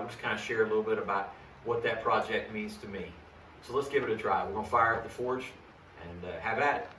just kind of share a little bit about what that project means to me. So let's give it a try. We're going to fire up the forge and have at it.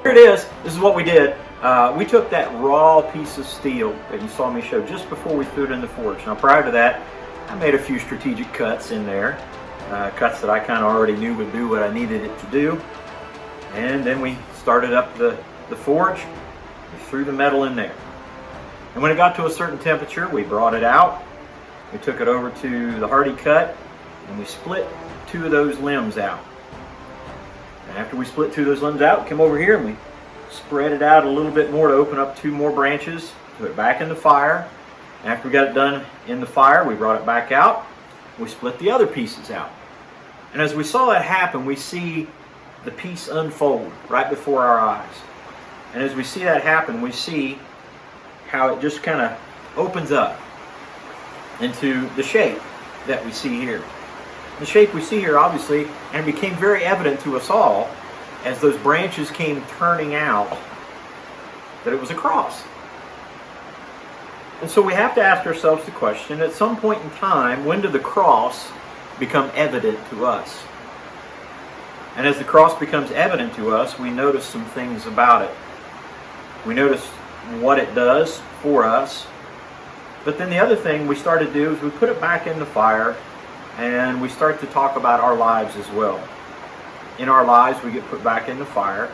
Here it is. This is what we did. We took that raw piece of steel that you saw me show just before we threw it in the forge. Now prior to that, I made a few strategic cuts in there. Cuts that I kind of already knew would do what I needed it to do. And then we started up the forge. We threw the metal in there. And when it got to a certain temperature, we brought it out. We took it over to the hardy cut and we split 2 of those limbs out. And after we split 2 of those limbs out, we came over here and we spread it out a little bit more to open up 2 more branches, put it back in the fire. After we got it done in the fire, we brought it back out. We split the other pieces out. And as we saw that happen, we see the piece unfold right before our eyes. And as we see that happen, we see how it just kind of opens up into the shape that we see here. The shape we see here, obviously, and became very evident to us all as those branches came turning out, that it was a cross. And so we have to ask ourselves the question, at some point in time, when did the cross become evident to us? And as the cross becomes evident to us, we notice some things about it. We notice what it does for us. But then the other thing we start to do is we put it back in the fire and we start to talk about our lives as well. In our lives, we get put back in the fire,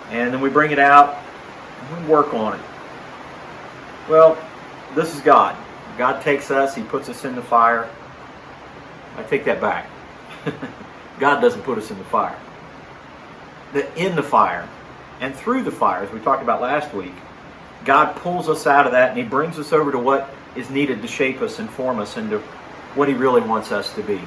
and then we bring it out and we work on it. Well, this is God. God takes us, He puts us in the fire. I take that back. God doesn't put us in the fire. In the fire and through the fire, as we talked about last week, God pulls us out of that and He brings us over to what is needed to shape us and form us into what He really wants us to be.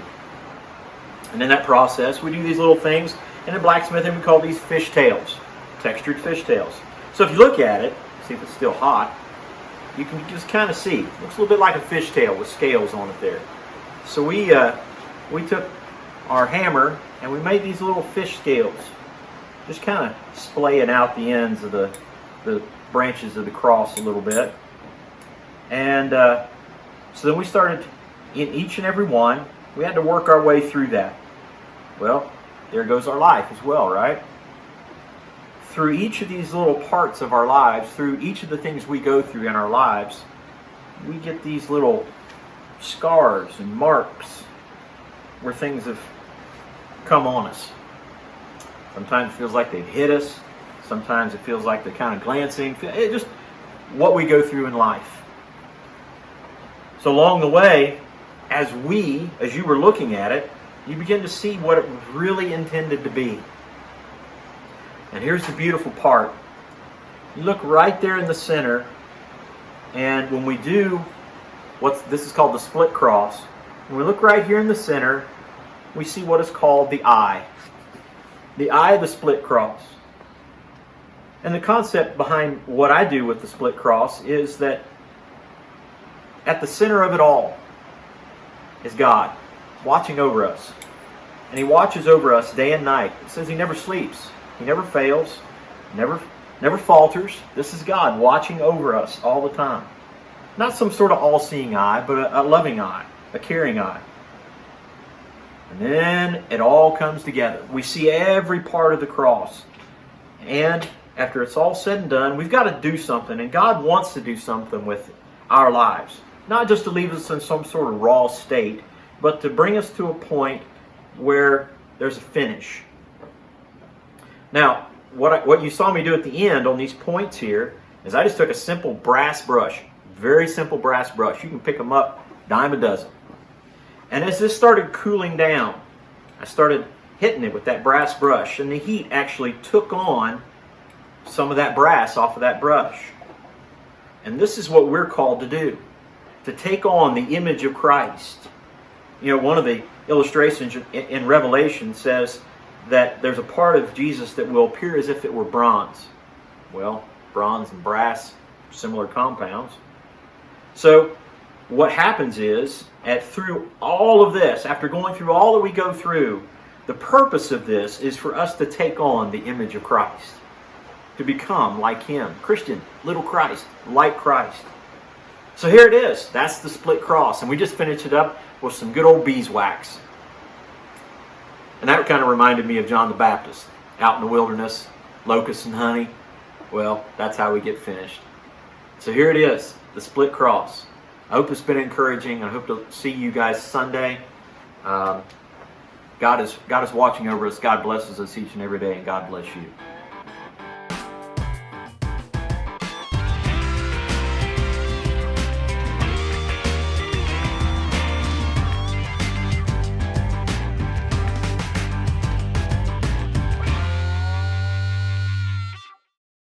And in that process, we do these little things, and in blacksmithing we call these fish tails, textured fish tails. So if you look at it, see if it's still hot, you can just kind of see. It looks a little bit like a fish tail with scales on it there. So we took our hammer and we made these little fish scales, just kind of splaying out the ends of the branches of the cross a little bit. And so then we started in each and every one. We had to work our way through that. Well, there goes our life as well, right? Through each of these little parts of our lives, through each of the things we go through in our lives, we get these little scars and marks where things have come on us. Sometimes it feels like they've hit us. Sometimes it feels like they're kind of glancing. It's just what we go through in life. So along the way, as you were looking at it, you begin to see what it was really intended to be. And here's the beautiful part. You look right there in the center, and when we do this is called the split cross, when we look right here in the center, we see what is called the eye. The eye of the split cross. And the concept behind what I do with the split cross is that at the center of it all is God watching over us. And He watches over us day and night. It says He never sleeps. He never fails, never never falters. This is God watching over us all the time. Not some sort of all-seeing eye, but a loving eye, a caring eye. And then it all comes together. We see every part of the cross. And after it's all said and done, we've got to do something. And God wants to do something with our lives. Not just to leave us in some sort of raw state, but to bring us to a point where there's a finish. Now, what you saw me do at the end on these points here is I just took a simple brass brush. Very simple brass brush. You can pick them up dime a dozen. And as this started cooling down, I started hitting it with that brass brush, and the heat actually took on some of that brass off of that brush. And this is what we're called to do, to take on the image of Christ. You know, one of the illustrations in Revelation says that there's a part of Jesus that will appear as if it were bronze. Well, bronze and brass, similar compounds. So what happens is, through all of this, after going through all that we go through, the purpose of this is for us to take on the image of Christ, to become like Him. Christian, little Christ, like Christ. So here it is. That's the split cross. And we just finished it up with some good old beeswax. And that kind of reminded me of John the Baptist, out in the wilderness, locusts and honey. Well, that's how we get finished. So here it is, the split cross. I hope it's been encouraging. I hope to see you guys Sunday. God is watching over us. God blesses us each and every day, and God bless you.